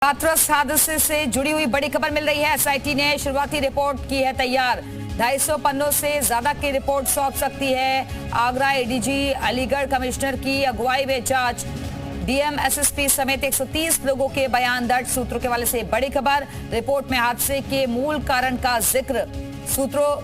हाथरस हादसे से जुड़ी हुई बड़ी खबर मिल रही है। एसआईटी ने शुरुआती रिपोर्ट की है तैयार। 250 पन्नों से ज्यादा की रिपोर्ट सौंप सकती है। आगरा एडीजी, अलीगढ़ कमिश्नर की अगुवाई में जांच, डीएम, एसएसपी समेत 130 लोगों के बयान दर्ज। सूत्रों के हवाले से बड़ी खबर। रिपोर्ट में हादसे के मूल कारण का जिक्र सूत्रों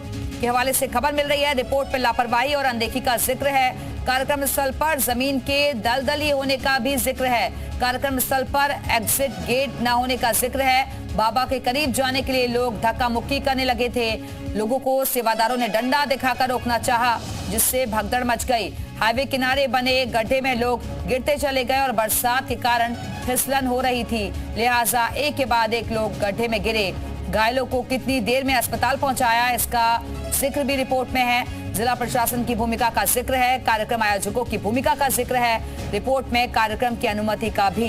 के हवाले से खबर मिल रही है। रिपोर्ट में लापरवाही और अनदेखी का जिक्र है। कार्यक्रम स्थल पर जमीन के दलदली होने का भी जिक्र है। कार्यक्रम स्थल पर एग्जिट गेट न होने का जिक्र है। बाबा के करीब जाने के लिए लोग धक्का मुक्की करने लगे थे। लोगों को सेवादारों ने डंडा दिखाकर रोकना चाहा, जिससे भगदड़ मच गई। हाईवे किनारे बने गड्ढे में लोग गिरते चले गए और बरसात के कारण फिसलन हो रही थी, लिहाजा एक के बाद एक लोग गड्ढे में गिरे। घायलों को कितनी देर में अस्पताल पहुंचाया, इसका जिक्र भी रिपोर्ट में है। जिला प्रशासन की भूमिका का जिक्र है। कार्यक्रम आयोजकों की भूमिका का जिक्र है। रिपोर्ट में कार्यक्रम की अनुमति का भी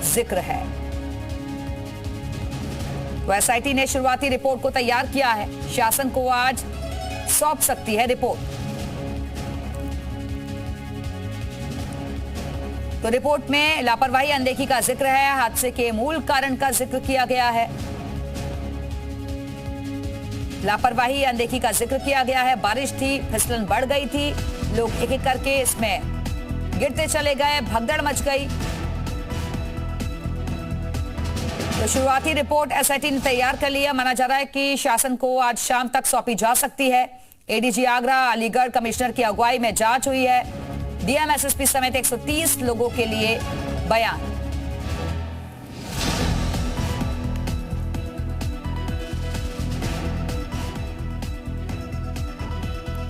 जिक्र है। तो एसआईटी ने शुरुआती रिपोर्ट को तैयार किया है। शासन को आज सौंप सकती है रिपोर्ट। तो रिपोर्ट में लापरवाही, अनदेखी का जिक्र है। हादसे के मूल कारण का जिक्र किया गया है। लापरवाही, अनदेखी का जिक्र किया गया है। बारिश थी, फिसलन बढ़ गई थी, लोग एक एक करके इसमें गिरते चले गए, भगदड़ मच गई। तो शुरुआती रिपोर्ट एसआईटी ने तैयार कर लिया। माना जा रहा है कि शासन को आज शाम तक सौंपी जा सकती है। एडीजी आगरा, अलीगढ़ कमिश्नर की अगुवाई में जांच हुई है। डीएम, एसएसपी समेत 130 लोगों के लिए बयान।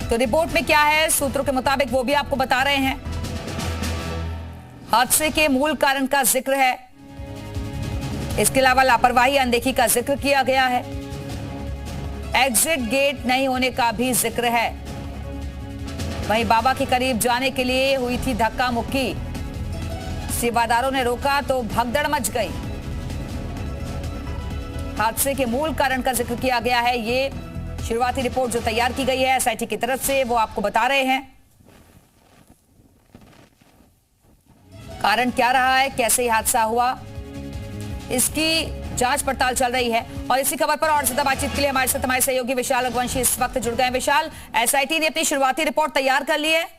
तो रिपोर्ट में क्या है, सूत्रों के मुताबिक वो भी आपको बता रहे हैं। हादसे के मूल कारण का जिक्र है। इसके अलावा लापरवाही, अनदेखी का जिक्र किया गया है। एग्जिट गेट नहीं होने का भी जिक्र है। वहीं बाबा के करीब जाने के लिए हुई थी धक्का मुक्की, सेवादारों ने रोका तो भगदड़ मच गई। हादसे के मूल कारण का जिक्र किया गया है। ये शुरुआती रिपोर्ट जो तैयार की गई है एसआईटी की तरफ से, वो आपको बता रहे हैं कारण क्या रहा है, कैसे ये हादसा हुआ, इसकी जांच पड़ताल चल रही है। और इसी खबर पर और ज्यादा बातचीत के लिए हमारे साथ हमारे सहयोगी विशाल रघुवंशी इस वक्त जुड़ गए। विशाल, एसआईटी ने अपनी शुरुआती रिपोर्ट तैयार कर ली है।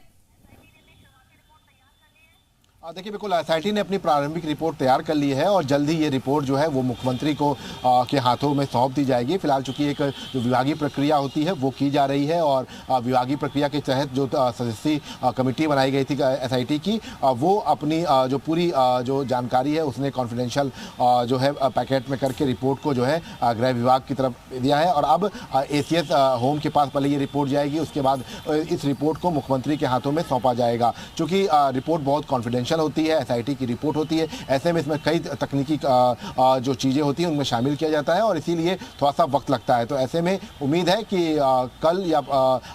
देखिए, बिल्कुल एसआईटी ने अपनी प्रारंभिक रिपोर्ट तैयार कर ली है और जल्द ही ये रिपोर्ट जो है वो मुख्यमंत्री को के हाथों में सौंप दी जाएगी। फिलहाल चूंकि एक जो विभागीय प्रक्रिया होती है वो की जा रही है और विभागीय प्रक्रिया के तहत जो सदस्यीय कमेटी बनाई गई थी एसआईटी की, वो अपनी जो पूरी जो जानकारी है उसने कॉन्फिडेंशियल जो है पैकेट में करके रिपोर्ट को जो है गृह विभाग की तरफ दिया है। और अब एसीएस होम के पास पहले ये रिपोर्ट जाएगी, उसके बाद इस रिपोर्ट को मुख्यमंत्री के हाथों में सौंपा जाएगा। चूँकि रिपोर्ट बहुत कॉन्फिडेंशियल होती है, एसआईटी की रिपोर्ट होती है, ऐसे में इसमें कई तकनीकी जो चीज़ें होती हैं उनमें शामिल किया जाता है और इसीलिए थोड़ा सा वक्त लगता है। तो ऐसे में उम्मीद है कि कल या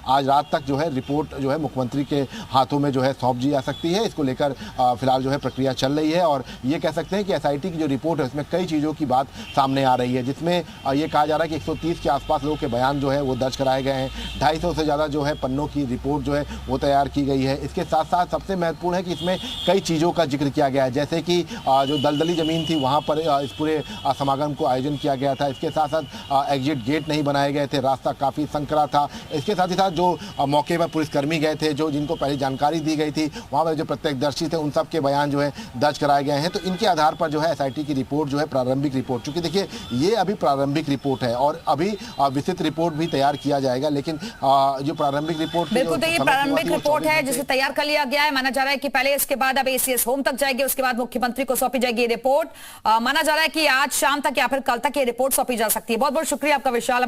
आज रात तक जो है रिपोर्ट जो है मुख्यमंत्री के हाथों में जो है सौंप दी जा सकती है। इसको लेकर फिलहाल जो है प्रक्रिया चल रही है और ये कह सकते हैं कि एसआईटी की जो रिपोर्ट है उसमें कई चीज़ों की बात सामने आ रही है, जिसमें ये कहा जा रहा है कि 130 के आसपास लोगों के बयान जो है वो दर्ज कराए गए हैं। 250 से ज़्यादा जो है पन्नों की रिपोर्ट जो है वो तैयार की गई है। इसके साथ साथ सबसे महत्वपूर्ण है कि इसमें कई चीज़ों का जिक्र किया गया है, जैसे कि जो दलदली ज़मीन थी वहाँ पर इस पूरे समागम को आयोजन किया गया था। इसके साथ साथ एग्जिट गेट नहीं बनाए गए थे, रास्ता काफ़ी संकरा था। इसके साथ ही साथ जो मौके पर पुलिसकर्मी गए थे, जो जिनको पहले जानकारी दी गई थी, वहाँ पर जो प्रत्यक्षदर्शी थे उन सब के बयान जो है दर्ज कराए गए हैं। तो इनके आधार पर जो है एसआईटी की रिपोर्ट जो है प्रारंभिक रिपोर्ट, चूँकि देखिए ये अभी प्रारंभिक रिपोर्ट है और अभी विस्तृत रिपोर्ट भी तैयार किया जाएगा, लेकिन जो प्रारंभिक रिपोर्ट बिल्कुल, तो ये प्रारंभिक रिपोर्ट है जिसे तैयार कर लिया गया है। माना जा रहा है कि पहले इसके बाद अब एसीएस होम तक जाएगी, उसके बाद मुख्यमंत्री को सौंपी जाएगी रिपोर्ट। माना जा रहा है कि आज शाम तक या फिर कल तक ये रिपोर्ट सौंपी जा सकती है। बहुत बहुत शुक्रिया आपका विशाल।